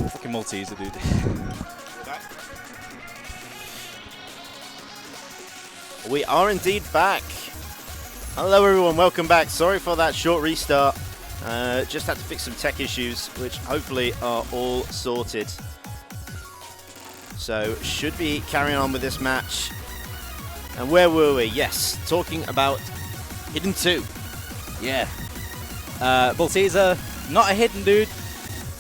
Fucking Malteser, dude. We are indeed back. Hello everyone, welcome back. Sorry for that short restart. Just had to fix some tech issues, which hopefully are all sorted. So, should be carrying on with this match. And where were we? Yes, talking about Hidden 2. Yeah. Malteser, not a hidden dude,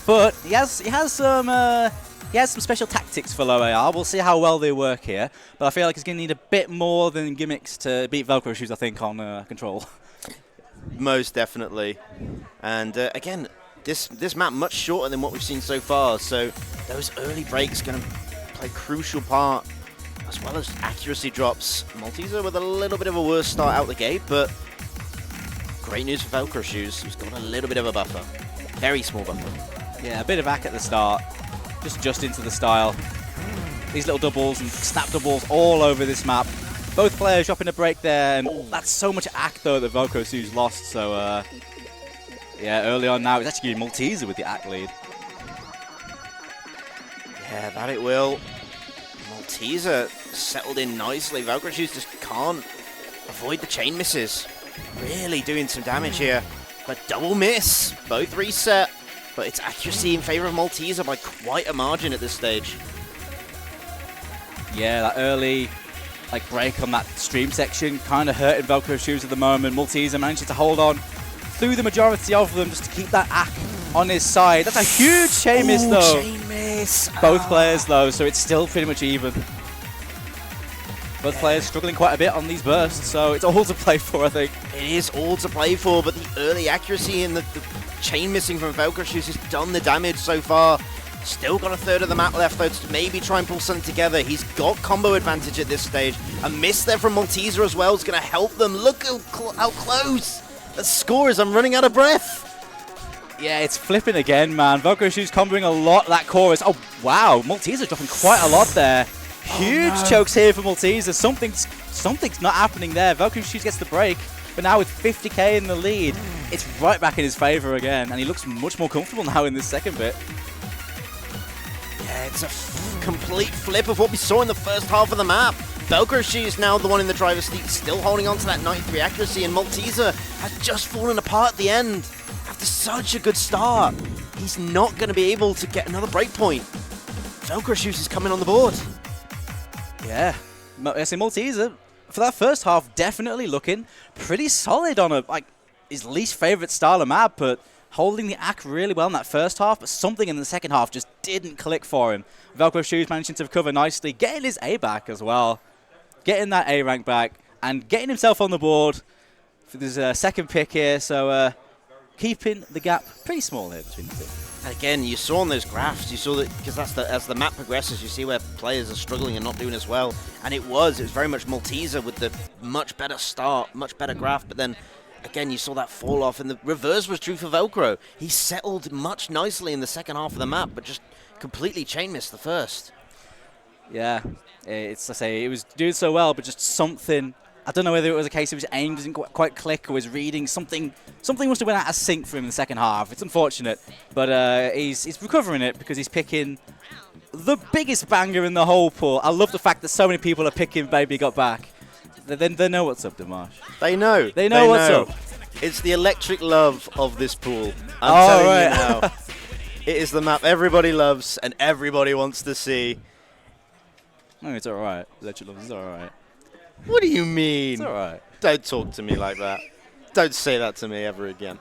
but he has some special tactics for low AR. We'll see how well they work here, but I feel like he's going to need a bit more than gimmicks to beat Velcro Shoes, I think, on control. Most definitely. And again, this map much shorter than what we've seen so far, so those early breaks going to play a crucial part, as well as accuracy drops. Malteser with a little bit of a worse start out the gate, but great news for Velcro Shoes, who's got a little bit of a buffer. Very small buffer. Yeah, a bit of back at the start, just into the style. These little doubles and snap doubles all over this map. Both players dropping a break there, and that's so much act though that Velcro Shoes lost, so yeah, early on now it's actually Malteser with the act lead. Yeah, that it will. Malteser settled in nicely. Velcro Shoes just can't avoid the chain misses. Really doing some damage here. But double miss. Both reset. But it's accuracy in favor of Malteser by quite a margin at this stage. Yeah, that early break on that stream section kind of hurting Velcro Shoes at the moment. Malteser managing to hold on through the majority of them just to keep that act on his side. That's a huge chain miss though. Chain miss. Both players though, so it's still pretty much even. Both players struggling quite a bit on these bursts, so it's all to play for, I think. It is all to play for, but the early accuracy and the chain missing from Velcro Shoes has done the damage so far. Still got a third of the map left though to maybe try and pull something together. He's got combo advantage at this stage. A miss there from Malteser as well is going to help them. Look how close. The score is, I'm running out of breath. Yeah, it's flipping again, man. Velcro Shoes comboing a lot that chorus. Oh, wow. Malteser dropping quite a lot there. Huge chokes here for Malteser. Something's not happening there. Velcro Shoes gets the break, but now with 50k in the lead, it's right back in his favor again, and he looks much more comfortable now in this second bit. Yeah, it's a complete flip of what we saw in the first half of the map. Velcro Shoes now the one in the driver's seat, still holding on to that 93 accuracy, and Malteser has just fallen apart at the end. After such a good start, he's not going to be able to get another breakpoint. Velcro Shoes is coming on the board. Yeah, I say Malteser, for that first half, definitely looking pretty solid on his least favorite style of map, but holding the act really well in that first half, but something in the second half just didn't click for him. Velcro Shoes managing to recover nicely, getting his A back as well, getting that A rank back, and getting himself on the board for this second pick here, so keeping the gap pretty small here between the two. And again, you saw on those graphs, you saw that, because as the map progresses, you see where players are struggling and not doing as well. And it was very much Malteser with the much better start, much better graph, but then again, you saw that fall off, and the reverse was true for Velcro. He settled much nicely in the second half of the map, but just completely chain missed the first. Yeah, it was doing so well, but just something. I don't know whether it was a case of his aim doesn't quite click or his reading. Something must have went out of sync for him in the second half. It's unfortunate, but he's recovering it because he's picking the biggest banger in the whole pool. I love the fact that so many people are picking Baby Got Back. They know what's up, Dimash. They know. They know what's up. It's the electric love of this pool. I'm telling you now. It is the map everybody loves and everybody wants to see. No, it's all right. Electric love is all right. What do you mean? It's all right. Don't talk to me like that. Don't say that to me ever again.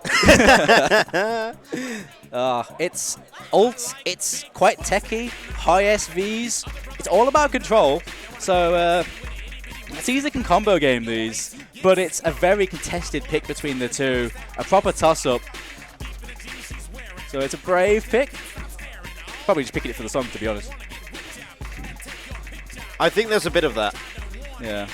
It's ults. It's quite techy. High SVs. It's all about control. So Malteser can combo game these, but it's a very contested pick between the two. A proper toss-up. So it's a brave pick. Probably just picking it for the song, to be honest. I think there's a bit of that. Yeah.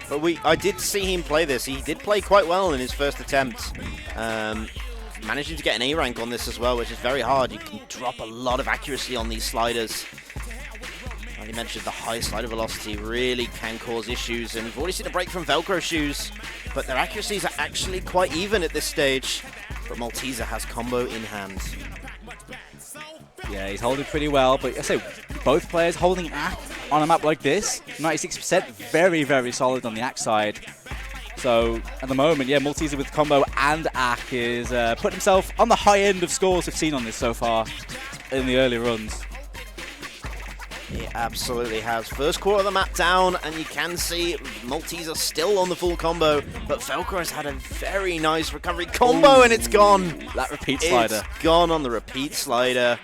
But I did see him play this. He did play quite well in his first attempt. Managing to get an A rank on this as well, which is very hard. You can drop a lot of accuracy on these sliders. like you mentioned, the high slider velocity really can cause issues, and we've already seen a break from Velcro shoes, but their accuracies are actually quite even at this stage. But Malteser has combo in hand. Yeah, he's holding pretty well, but I say both players holding ACK on a map like this, 96%, very, very solid on the ACK side. So at the moment, yeah, Malteser with combo and ACK is putting himself on the high end of scores we've seen on this so far in the early runs. He absolutely has. First quarter of the map down, and you can see Malteser still on the full combo, but Velcro has had a very nice recovery combo. Ooh, and it's gone. That repeat slider. It's gone on the repeat slider.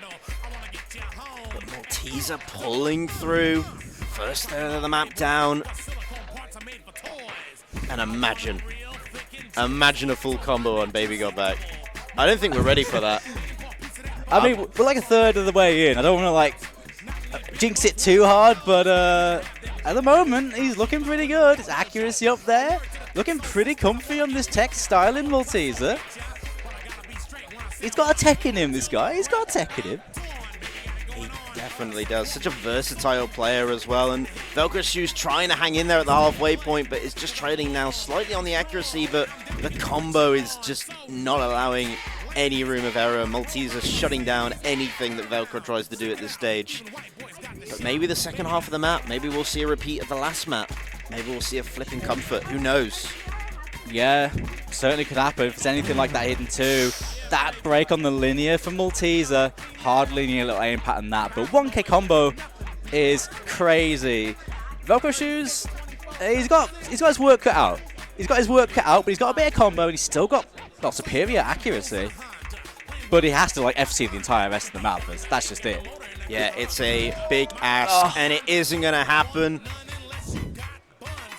But Malteser pulling through. First third of the map down. And imagine a full combo on Baby Got Back. I don't think we're ready for that. I mean, we're like a third of the way in. I don't want to like jinx it too hard, but at the moment, he's looking pretty good. His accuracy up there. Looking pretty comfy on this tech style in Malteser. He's got a tech in him, this guy. He's got a tech in him. He definitely does. Such a versatile player as well. And Velcro Shoes trying to hang in there at the halfway point, but is just trading now slightly on the accuracy, but the combo is just not allowing any room of error. Malteser shutting down anything that Velcro tries to do at this stage. But maybe the second half of the map, maybe we'll see a repeat of the last map. Maybe we'll see a flipping comfort. Who knows? Yeah, certainly could happen if it's anything like that hidden too. That break on the linear from Malteser, hard linear little aim pattern that, but 1K combo is crazy. Velcro Shoes, he's got his work cut out. He's got his work cut out, but he's got a bit of combo and he's still got superior accuracy. But he has to like FC the entire rest of the map. That's just it. Yeah, it's a big ask, and it isn't gonna happen.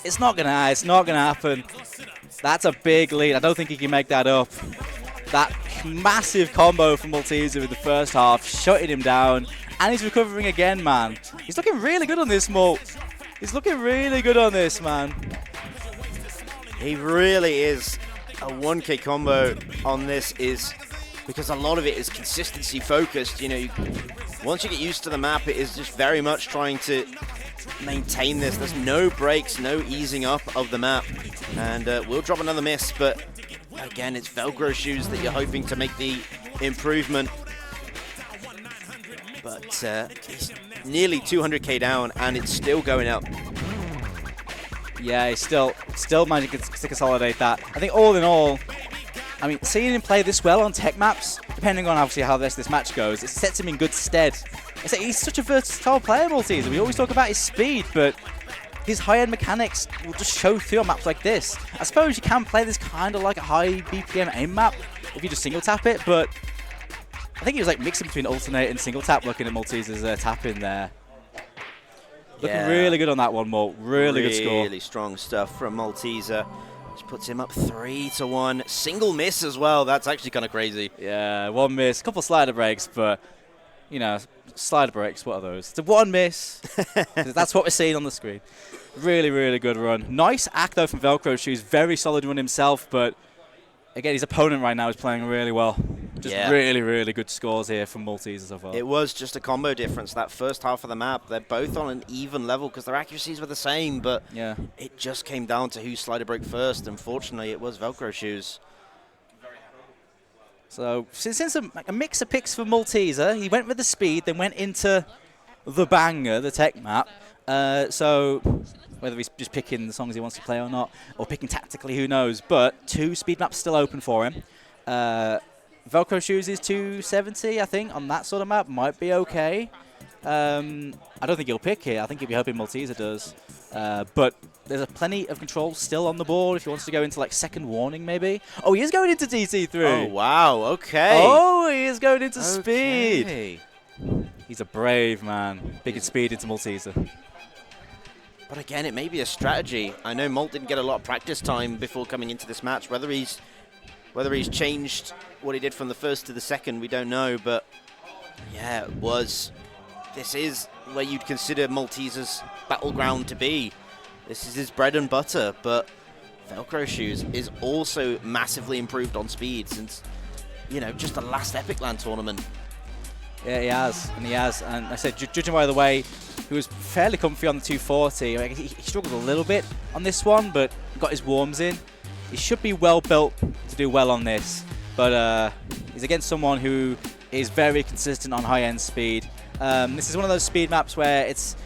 It's not gonna happen. That's a big lead. I don't think he can make that up. That massive combo from Malteser in the first half, shutting him down, and he's recovering again, man. He's looking really good on this, Malt. He's looking really good on this, man. He really is. A 1K combo on this is because a lot of it is consistency focused. You know, once you get used to the map, it is just very much trying to maintain this. There's no breaks, no easing up of the map, and we'll drop another miss, but again, it's Velcro Shoes that you're hoping to make the improvement. But he's nearly 200k down, and it's still going up. Yeah, he's still managing to consolidate that. I think all in all, I mean, seeing him play this well on tech maps, depending on obviously how this match goes, it sets him in good stead. He's such a versatile player, Malteser. We always talk about his speed, but his high-end mechanics will just show through on maps like this. I suppose you can play this kind of like a high BPM aim map if you just single tap it, but I think he was like mixing between alternate and single tap looking at Malteser's tap in there. Looking really good on that one, Malt. Really good score. Really strong stuff from Malteser. Which puts him up 3-1. Single miss as well. That's actually kind of crazy. Yeah, one miss. Couple slider breaks, but, you know, slider breaks, what are those? It's a one miss. That's what we're seeing on the screen. Really, really good run. Nice act, though, from Velcro Shoes. Very solid run himself, but, again, his opponent right now is playing really well. Just really, really good scores here from Malteser so far. It was just a combo difference. That first half of the map, they're both on an even level because their accuracies were the same, but it just came down to who slider broke first. Unfortunately, it was Velcro Shoes. So, since a mix of picks for Malteser, he went with the speed, then went into the banger, the tech map. So, whether he's just picking the songs he wants to play or not, or picking tactically, who knows. But 2 speed maps still open for him. Velcro Shoes is 270, I think, on that sort of map. Might be okay. I don't think he'll pick here. I think he'll be hoping Malteser does. But there's plenty of control still on the board if he wants to go into, like, second warning, maybe. Oh, he is going into DC3. Oh, wow. Okay. Oh, he is going into speed. He's a brave man. Big speed into Malteser. But again, it may be a strategy. I know Malt didn't get a lot of practice time before coming into this match. Whether he's changed what he did from the first to the second, we don't know. But yeah, this is where you'd consider Malteser's battleground to be. This is his bread and butter. But Velcro Shoes is also massively improved on speed since, you know, just the last Epic Land tournament. Yeah, he has, and he has. And I said, judging by the way, he was fairly comfy on the 240. Like, he struggled a little bit on this one, but got his warms in. He should be well built to do well on this, but he's against someone who is very consistent on high-end speed. This is one of those speed maps where it's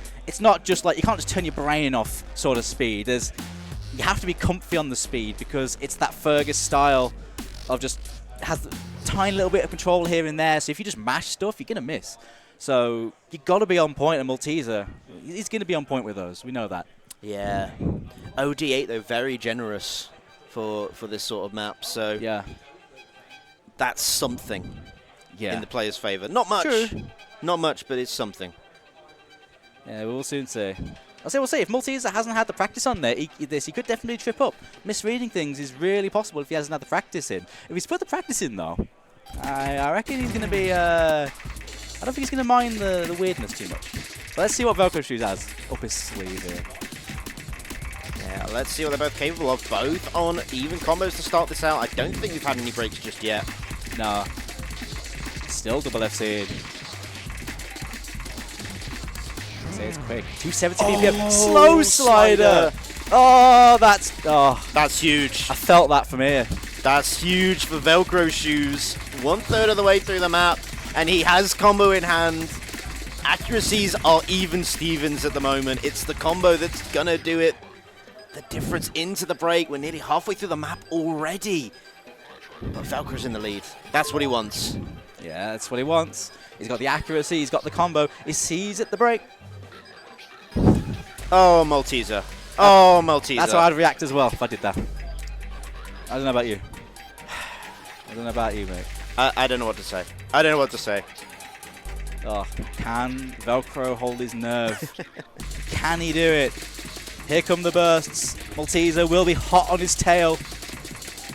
not just like you can't just turn your brain off sort of speed. You have to be comfy on the speed because it's that Fergus style of just has a tiny little bit of control here and there. So if you just mash stuff, you're gonna miss. So you got to be on point. And Malteser, he's gonna be on point with those. We know that. Yeah. OD8 though, very generous for this sort of map. So yeah, that's something. Yeah. In the player's favour. Not much. True. Not much, but it's something. Yeah, we'll soon see. We'll see. If Malteser hasn't had the practice on there, he could definitely trip up. Misreading things is really possible if he hasn't had the practice in. If he's put the practice in, though, I reckon he's going to be... I don't think he's going to mind the weirdness too much. But let's see what Velcro Shoes has up his sleeve here. Yeah, let's see what they're both capable of. Both on even combos to start this out. I don't think we've had any breaks just yet. No. Still double FC. It's quick. 270 BPM. Slow slider. That's huge. I felt that from here. That's huge for Velcro Shoes. 1/3 of the way through the map, and he has combo in hand. Accuracies are even Stevens at the moment. It's the combo that's gonna do it. The difference into the break. We're nearly halfway through the map already. But Velcro's in the lead. That's what he wants. Yeah, that's what he wants. He's got the accuracy, he's got the combo. He sees at the break. Oh, Malteser. Oh, Malteser. That's how I'd react as well if I did that. I don't know about you. I don't know about you, mate. I don't know what to say. I don't know what to say. Oh, can Velcro hold his nerve? Can he do it? Here come the bursts. Malteser will be hot on his tail.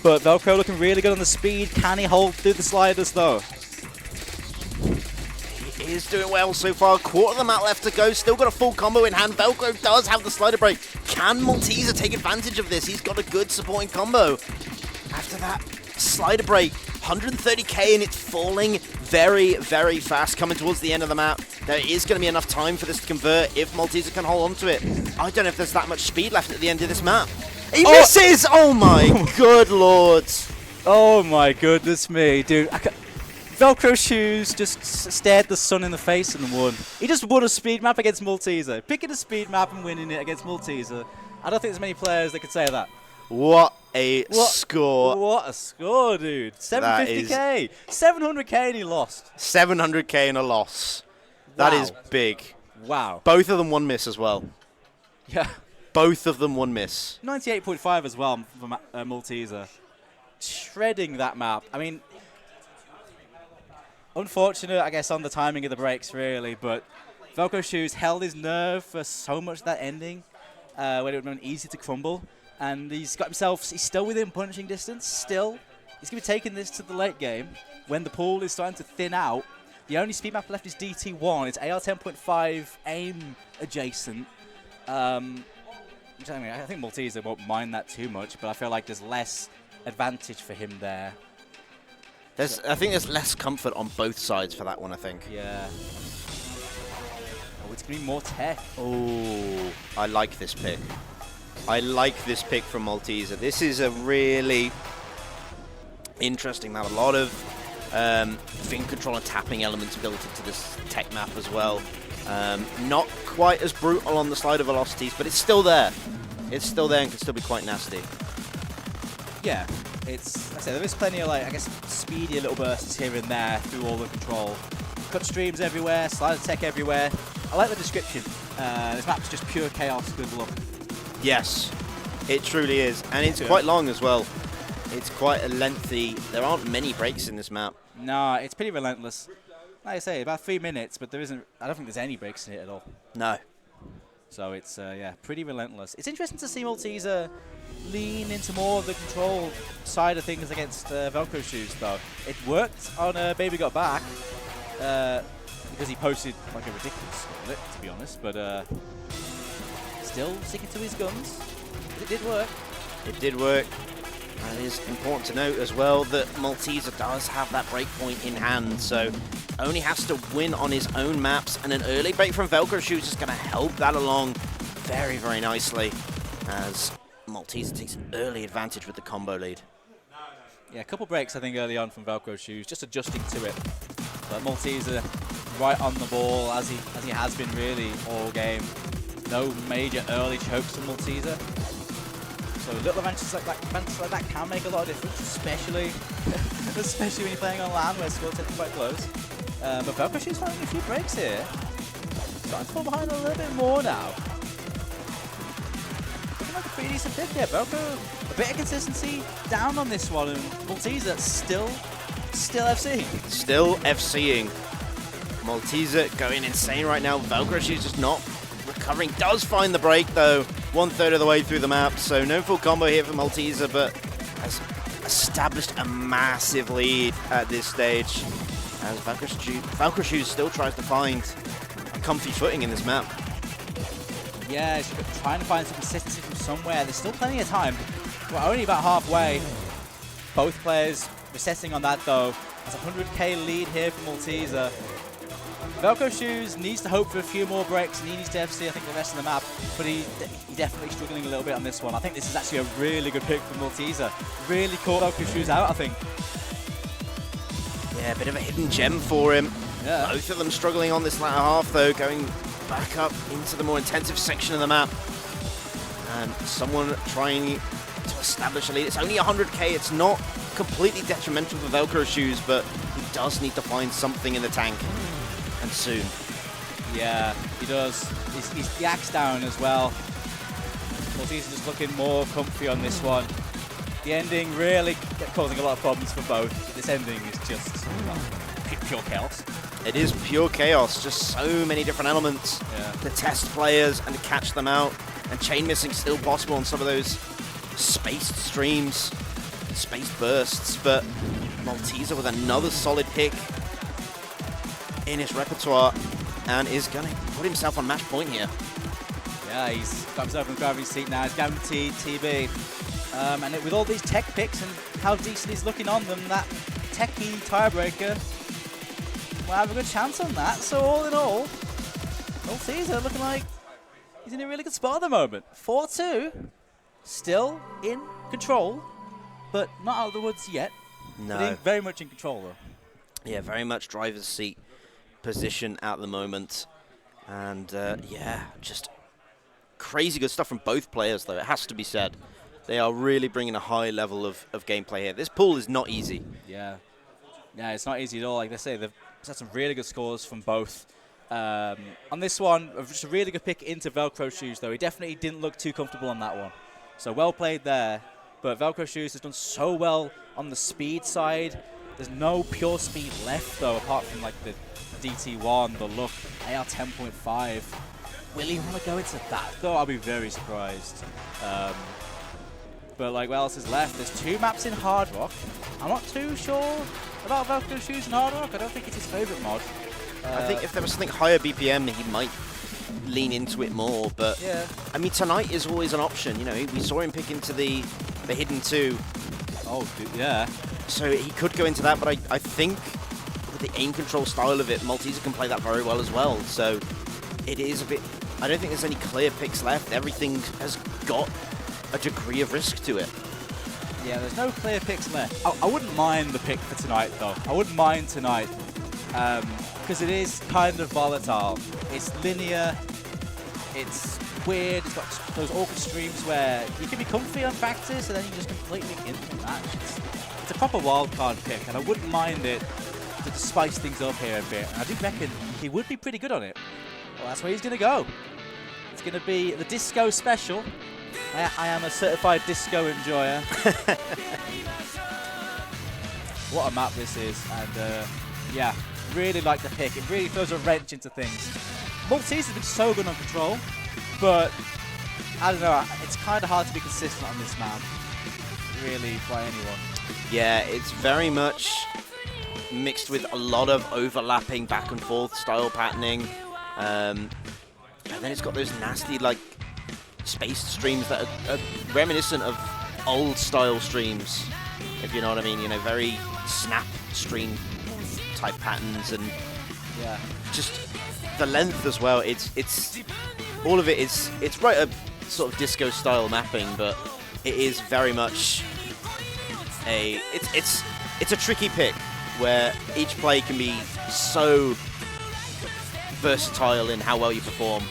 But Velcro looking really good on the speed. Can he hold through the sliders, though? He is doing well so far. Quarter of the map left to go. Still got a full combo in hand. Velcro does have the slider break. Can Malteser take advantage of this? He's got a good supporting combo. After that slider break, 130k, and it's falling very, very fast. Coming towards the end of the map. There is going to be enough time for this to convert if Malteser can hold on to it. I don't know if there's that much speed left at the end of this map. He misses! Oh my good lord. Oh my goodness me, dude. Velcro Shoes just stared the sun in the face and won. He just won a speed map against Malteser. Picking a speed map and winning it against Malteser. I don't think there's many players that could say that. What a score. What a score, dude. 750k. 700k and he lost. 700k and a loss. That is big. Wow. Both of them one miss as well. Yeah. Both of them one miss. 98.5 as well for Malteser. Shredding that map. I mean, unfortunate, I guess, on the timing of the breaks, really, but Velcro Shoes held his nerve for so much of that ending, when it would have been easy to crumble, and he's got himself, he's still within punishing distance, still. He's going to be taking this to the late game, when the pool is starting to thin out. The only speed map left is DT1, it's AR 10.5 aim adjacent. I think Malteser won't mind that too much, but I feel like there's less advantage for him there. I think there's less comfort on both sides for that one, I think. Yeah. Oh, it's going to be more tech. Oh, I like this pick. I like this pick from Malteser. This is a really interesting map. A lot of finger control and tapping elements built into this tech map as well. Not quite as brutal on the slider velocities, but it's still there. It's still there and can still be quite nasty. Yeah, like I say, there is plenty of, like, I guess, speedy little bursts here and there through all the control. Cut streams everywhere, slider tech everywhere. I like the description. This map's just pure chaos, good luck. Yes, it truly is. And it's quite long as well. It's quite a lengthy... There aren't many breaks in this map. No, it's pretty relentless. Like I say, about 3 minutes, but there isn't... I don't think there's any breaks in it at all. No. So it's, yeah, pretty relentless. It's interesting to see Malteser lean into more of the control side of things against Velcro Shoes, though. It worked on Baby Got Back, because he posted like a ridiculous score on it, to be honest, but still sticking to his guns. It did work. It did work. And it is important to note as well that Malteser does have that breakpoint in hand, so only has to win on his own maps, and an early break from velcro shoes is going to help that along very, very nicely as Malteser takes an early advantage with the combo lead. Yeah, a couple breaks I think early on from velcro shoes, just adjusting to it. But Malteser right on the ball as he has been really all game. No major early chokes from Malteser. So little advantages like that can make a lot of difference, especially when you're playing on LAN where scores tend to be quite close. But velcro shoes finding a few breaks here. Starting to fall behind a little bit more now. Looking like a pretty decent pick there. Velcro, a bit of consistency down on this one, and Malteser still FCing. Still FCing. Malteser going insane right now. Velcro shoes just not recovering. Does find the break though. 1/3 of the way through the map, so no full combo here for Malteser, but has established a massive lead at this stage. As velcro shoes still tries to find a comfy footing in this map. Yeah, she's trying to find some consistency from somewhere. There's still plenty of time. We're only about halfway. Both players resetting on that though. There's a 100k lead here for Malteser. Velcro shoes needs to hope for a few more breaks, and he needs to FC I think the rest of the map, but he's definitely struggling a little bit on this one. I think this is actually a really good pick for Malteser. Really caught Velcro shoes out, I think. Yeah, a bit of a hidden gem for him. Yeah. Both of them struggling on this latter half though, going back up into the more intensive section of the map. And someone trying to establish a lead. It's only 100k, it's not completely detrimental for Velcro shoes, but he does need to find something in the tank. And soon. Yeah, he does. He's the axe down as well. Malteser just looking more comfy on this one. The ending really causing a lot of problems for both. This ending is just pure chaos. It is pure chaos, just so many different elements to test players and to catch them out. And chain missing still possible on some of those spaced streams, spaced bursts, but Malteser with another solid pick in his repertoire, and is going to put himself on match point here. Yeah, he's got himself in the driver's seat now. He's guaranteed TB. And with all these tech picks and how decent he's looking on them, that techie tiebreaker will have a good chance on that. So all in all, Malteser looking like he's in a really good spot at the moment. 4-2, still in control, but not out of the woods yet. No. Very much in control though. Yeah, very much driver's seat position at the moment. And yeah, just crazy good stuff from both players though, it has to be said. They are really bringing a high level of gameplay here. This pool is not easy. Yeah, it's not easy at all. Like they say, they've had some really good scores from both. On this one, just a really good pick into Velcro shoes though. He definitely didn't look too comfortable on that one. So well played there. But Velcro shoes has done so well on the speed side. There's no pure speed left though, apart from like the DT1, the look, AR 10.5. Will he want to go into that though? I'll be very surprised. But like, what else is left? There's 2 maps in Hard Rock. I'm not too sure about Velcro shoes in Hard Rock. I don't think it's his favorite mod. I think if there was something higher BPM, he might lean into it more. But yeah, I mean, tonight is always an option. You know, we saw him pick into the hidden 2. Oh, yeah. So he could go into that, but I think with the aim control style of it, Malteser can play that very well as well. So it is a bit... I don't think there's any clear picks left. Everything has got a degree of risk to it. Yeah, there's no clear picks left. I wouldn't mind the pick for tonight, though. I wouldn't mind tonight, because it is kind of volatile. It's linear, it's weird, it's got those awkward streams where you can be comfy on practice and then you just completely into the match. It's a proper wildcard pick, and I wouldn't mind it to just spice things up here a bit. And I do reckon he would be pretty good on it. Well, that's where he's going to go. It's going to be the disco special. I am a certified disco enjoyer. What a map this is, and yeah, really like the pick. It really throws a wrench into things. Malteser has been so good on control, but I don't know, it's kind of hard to be consistent on this map, really, by anyone. Yeah, it's very much mixed with a lot of overlapping back and forth style patterning, and then it's got those nasty like spaced streams that are reminiscent of old style streams, if you know what I mean. You know, very snap stream type patterns, and Yeah. just the length as well. It's all of it is, it's right a sort of disco style mapping, but it is very much it's a tricky pick where each play can be so versatile in how well you perform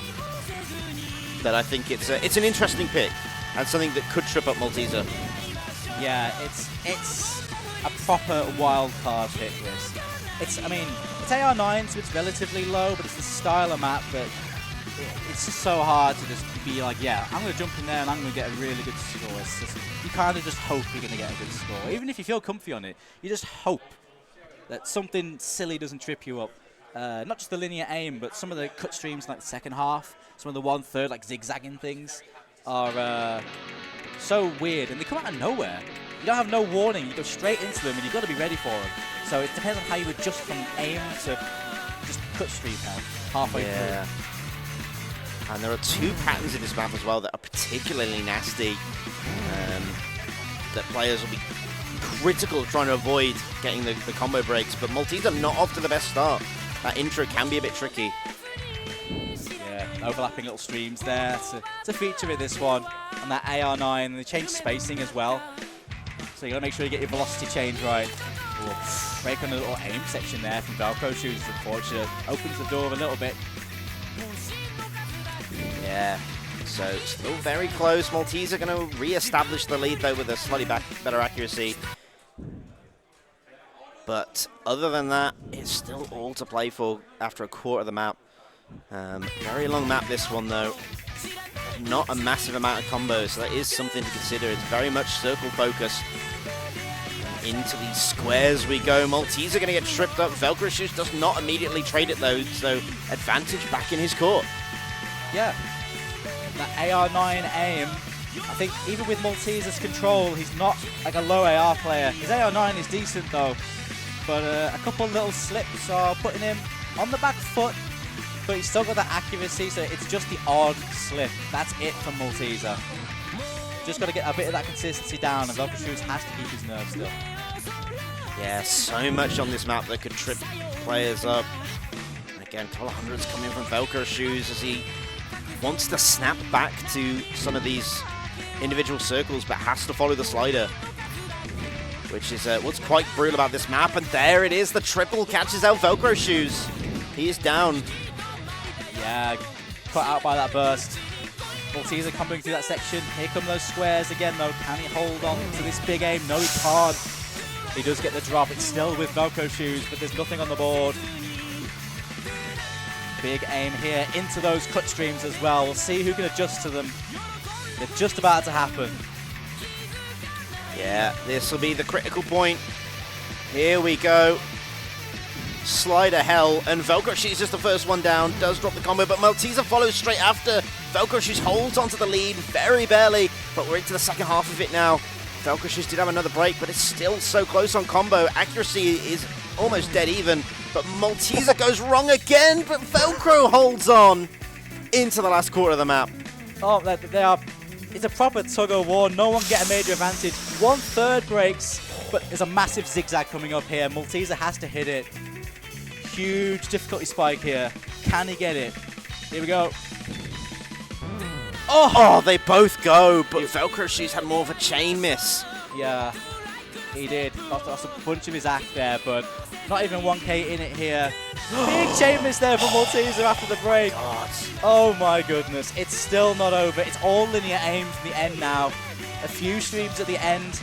that I think it's an interesting pick and something that could trip up Malteser. Yeah, it's a proper wild card pick, this. It's AR9, so it's relatively low, but it's the style of map that it's just so hard to just be like, yeah, I'm going to jump in there and I'm going to get a really good score. It's just, you kind of just hope you're going to get a good score. Even if you feel comfy on it, you just hope that something silly doesn't trip you up. Not just the linear aim, but some of the cut streams like the second half, some of the 1/3 like zigzagging things are so weird, and they come out of nowhere. You don't have no warning, you go straight into them and you've got to be ready for them. So it depends on how you adjust from aim to just cut stream halfway through. And there are two patterns in this map as well that are particularly nasty, that players will be critical of trying to avoid getting the combo breaks, but Malteser not off to the best start. That intro can be a bit tricky. Yeah, overlapping little streams there. It's a feature with this one on that AR9, and they change spacing as well. So you got to make sure you get your velocity change right. Ooh, break on the little aim section there from Velcro Shoes is unfortunate. Opens the door a little bit. Yeah, so still very close. Malteser going to re-establish the lead though with a slightly better accuracy. But other than that, it's still all to play for after a quarter of the map. Very long map this one though. Not a massive amount of combos, so that is something to consider. It's very much circle focused. Into these squares we go. Malteser going to get tripped up. Velcro Shoes does not immediately trade it though, so advantage back in his court. Yeah, that AR9 aim, I think even with Malteser's control, he's not like a low AR player. His AR9 is decent though, but a couple little slips are putting him on the back foot, but he's still got that accuracy, so it's just the odd slip. That's it from Malteser. Just got to get a bit of that consistency down, and Velcro Shoes has to keep his nerve still. Yeah, so much on this map that could trip players up. And again, a couple of hundreds coming from Velcro Shoes as he wants to snap back to some of these individual circles, but has to follow the slider, which is what's quite brutal about this map. And there it is, the triple catches out Velcro Shoes. He is down. Yeah, caught out by that burst. Malteser coming through that section. Here come those squares again though. Can he hold on to this big aim? No, he can't. He does get the drop. It's still with Velcro Shoes, but there's nothing on the board. Big aim here into those cut streams as well. We'll see who can adjust to them. They're just about to happen. Yeah, this will be the critical point. Here we go. Slider hell, and Velcro Shoes is the first one down. Does drop the combo, but Malteser follows straight after. Velcro Shoes holds onto the lead very barely, but we're into the second half of it now. Velcro Shoes did have another break, but it's still so close on combo. Accuracy is almost dead even, but Malteser goes wrong again, but Velcro holds on into the last quarter of the map. Oh, they are. It's a proper tug-of-war. No one can get a major advantage. 1/3 breaks, but there's a massive zigzag coming up here. Malteser has to hit it. Huge difficulty spike here. Can he get it? Here we go. Oh, they both go, but Velcro Shoes had more of a chain miss. Yeah, he did. Lost a bunch of his act there, but not even 1k in it here. Big chain miss there from Malteser after the break. God. Oh my goodness, it's still not over. It's all linear aim from the end now. A few streams at the end.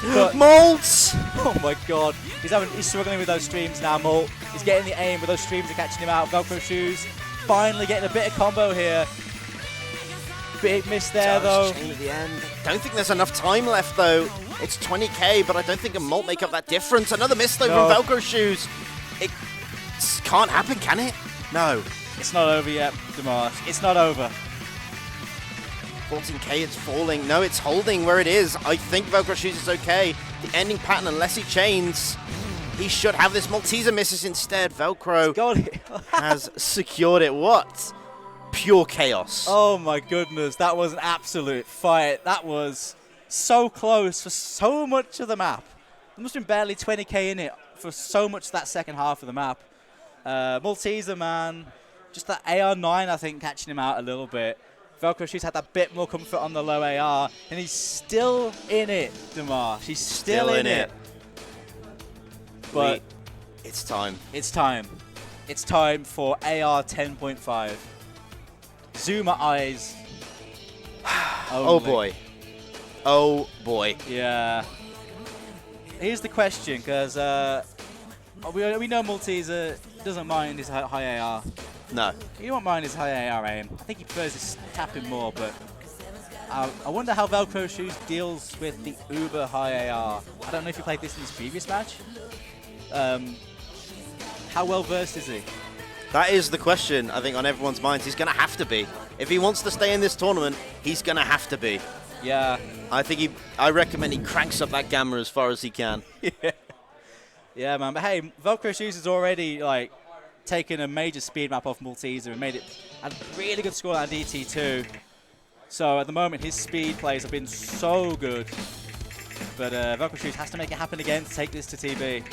But Malts! oh my god, he's struggling with those streams now, Malt. He's getting the aim, but those streams are catching him out. Velcro Shoes finally getting a bit of combo here. Big miss there though. Chain at the end. Don't think there's enough time left though. It's 20k, but I don't think a Malt make up that difference. Another miss though from Velcro Shoes. It can't happen, can it? No. It's not over yet, Dimash. It's not over. 14k, it's falling. No, it's holding where it is. I think Velcro Shoes is okay. The ending pattern, unless he chains, he should have this. Malteser misses instead. Velcro Got it. has secured it. What? Pure chaos. Oh my goodness, that was an absolute fight. That was so close for so much of the map. There must have been barely 20k in it for so much of that second half of the map. Malteser, man, just that AR9, I think, catching him out a little bit. Velcro Shoes had that bit more comfort on the low AR, and he's still in it, Dimash. He's still in it. But it's time. It's time. It's time for AR 10.5. Zoomer eyes. Oh boy. Oh boy. Yeah. Here's the question, because we know Malteser doesn't mind his high AR. No. He won't mind his high AR aim. I think he prefers his tapping more, but I wonder how Velcro Shoes deals with the uber high AR. I don't know if he played this in his previous match. How well versed is he? That is the question, I think, on everyone's minds. He's going to have to be. If he wants to stay in this tournament, he's going to have to be. Yeah. I recommend he cranks up that gamma as far as he can. Yeah, man. But hey, Velcro Shoes has already like taken a major speed map off Malteser and made it a really good score at DT2. So at the moment, his speed plays have been so good. But Velcro Shoes has to make it happen again to take this to TB.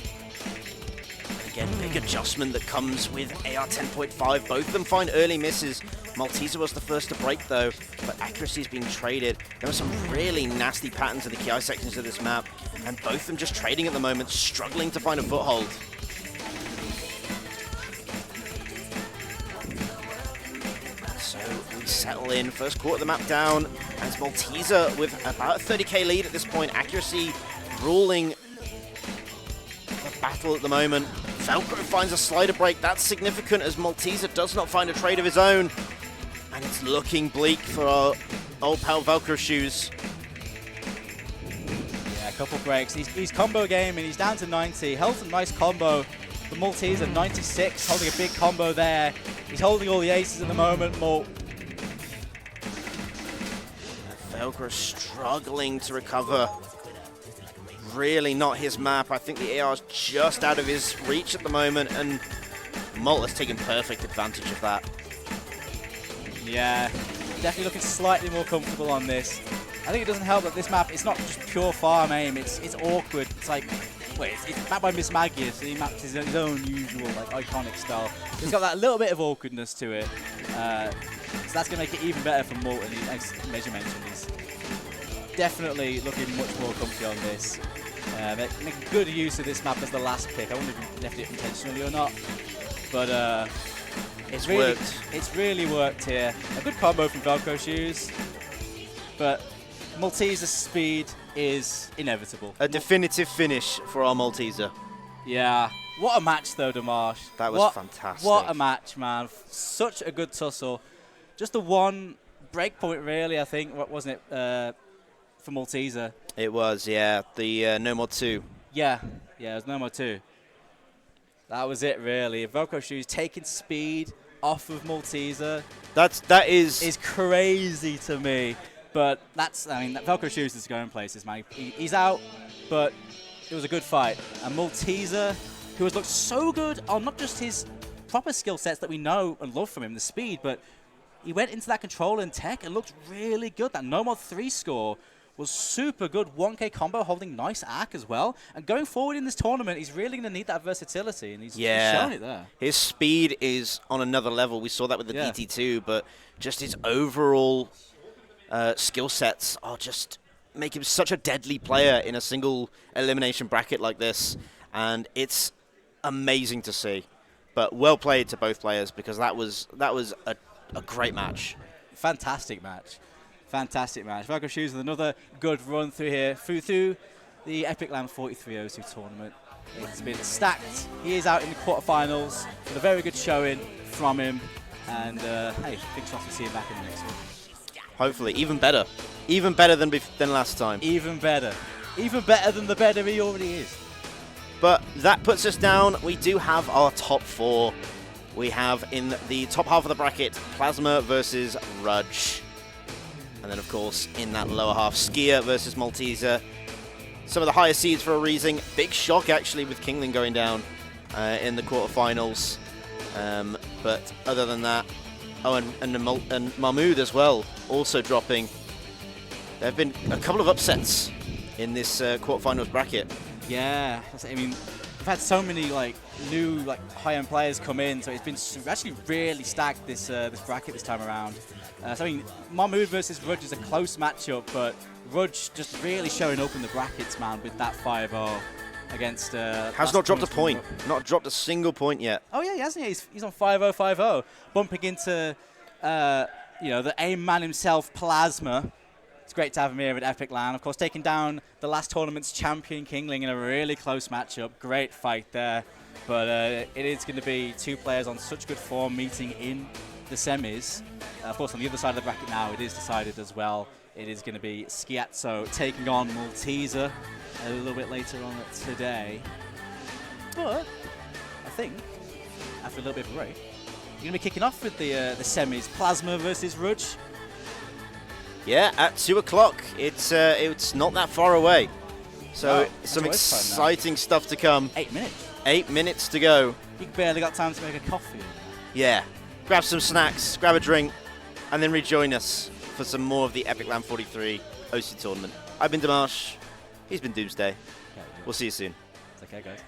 Again, big adjustment that comes with AR 10.5. Both of them find early misses. Malteser was the first to break, though, but accuracy is being traded. There were some really nasty patterns in the KI sections of this map, and both of them just trading at the moment, struggling to find a foothold. So we settle in. First quarter of the map down, and it's Malteser with about a 30k lead at this point. Accuracy ruling the battle at the moment. Velcro finds a slider break. That's significant as Malteser does not find a trade of his own. And it's looking bleak for our old pal Velcro Shoes. Yeah, a couple breaks. He's combo game and he's down to 90. Held a nice combo. The Malteser 96, holding a big combo there. He's holding all the aces at the moment. Velcro struggling to recover. Really not his map. I think the AR is just out of his reach at the moment, and Malt has taken perfect advantage of that. Yeah, definitely looking slightly more comfortable on this. I think it doesn't help that this map, it's not just pure farm aim, it's awkward. It's like, wait, it's mapped by Miss Maggie, so he mapped his own usual, like, iconic style. It's got that little bit of awkwardness to it. So that's going to make it even better for Malt, and as Measure mentioned, he's definitely looking much more comfy on this. Make good use of this map as the last pick. I wonder if he left it intentionally or not, but it's really worked here. A good combo from Velcro Shoes, but Malteser's speed is inevitable. A definitive finish for our Malteser. Yeah. What a match, though, Dimash. That was fantastic. What a match, man. Such a good tussle. Just the one breakpoint, really, I think, wasn't it, for Malteser? It was, yeah. The No More 2. Yeah, it was No More 2. That was it, really. Velcro Shoes taking speed off of Malteser. That is crazy to me. But that Velcro Shoes is going places, man. He's out, but it was a good fight. And Malteser, who has looked so good on not just his proper skill sets that we know and love from him, the speed, but he went into that control and tech and looked really good. That No More 3 score was super good. 1K combo, holding nice ACK as well. And going forward in this tournament, he's really going to need that versatility, and he's shown it there. His speed is on another level. We saw that with the DT2, but just his overall skill sets are just make him such a deadly player in a single elimination bracket like this. And it's amazing to see. But well played to both players, because that was a great match. Fantastic match. Fantastic match. Velcro Shoes with another good run through here. Through the EPIC43 tournament. It's been stacked. He is out in the quarterfinals with a very good showing from him. And hey, fingers crossed to see him back in the next one. Hopefully, even better. Even better than last time. Even better. Even better than the better he already is. But that puts us down. We do have our top 4. We have in the top half of the bracket, Plasma versus Rudge. And then, of course, in that lower half, Skier versus Malteser. Some of the higher seeds for a reason. Big shock, actually, with Kingling going down in the quarterfinals. But other than that, and Mahmoud as well, also dropping. there have been a couple of upsets in this quarterfinals bracket. Yeah, I mean, we've had so many new high-end players come in, so it's been actually really stacked this bracket this time around. So I mean, Mahmood versus Rudge is a close matchup, but Rudge just really showing up in the brackets, man, with that 5-0 against. Has not dropped a point, not dropped a single point yet. Oh yeah, he hasn't. He's on 5-0, 5-0, bumping into the AIM man himself, Plasma. It's great to have him here at Epic Land. Of course, taking down the last tournament's champion Kingling in a really close matchup. Great fight there. But it is going to be two players on such good form meeting in the semis. Of course, on the other side of the bracket now, it is decided as well. It is going to be Schiazzo taking on MALTESER a little bit later on today. But I think, after a little bit of a break, you're going to be kicking off with the semis. Plasma versus Rudge. Yeah, at 2 o'clock. It's not that far away. So some exciting stuff to come. 8 minutes. 8 minutes to go. You barely got time to make a coffee. Yeah. Grab some snacks, grab a drink, and then rejoin us for some more of the Epic Land 43 OC tournament. I've been Dimash. He's been Doomsday. We'll see you soon. It's okay, guys.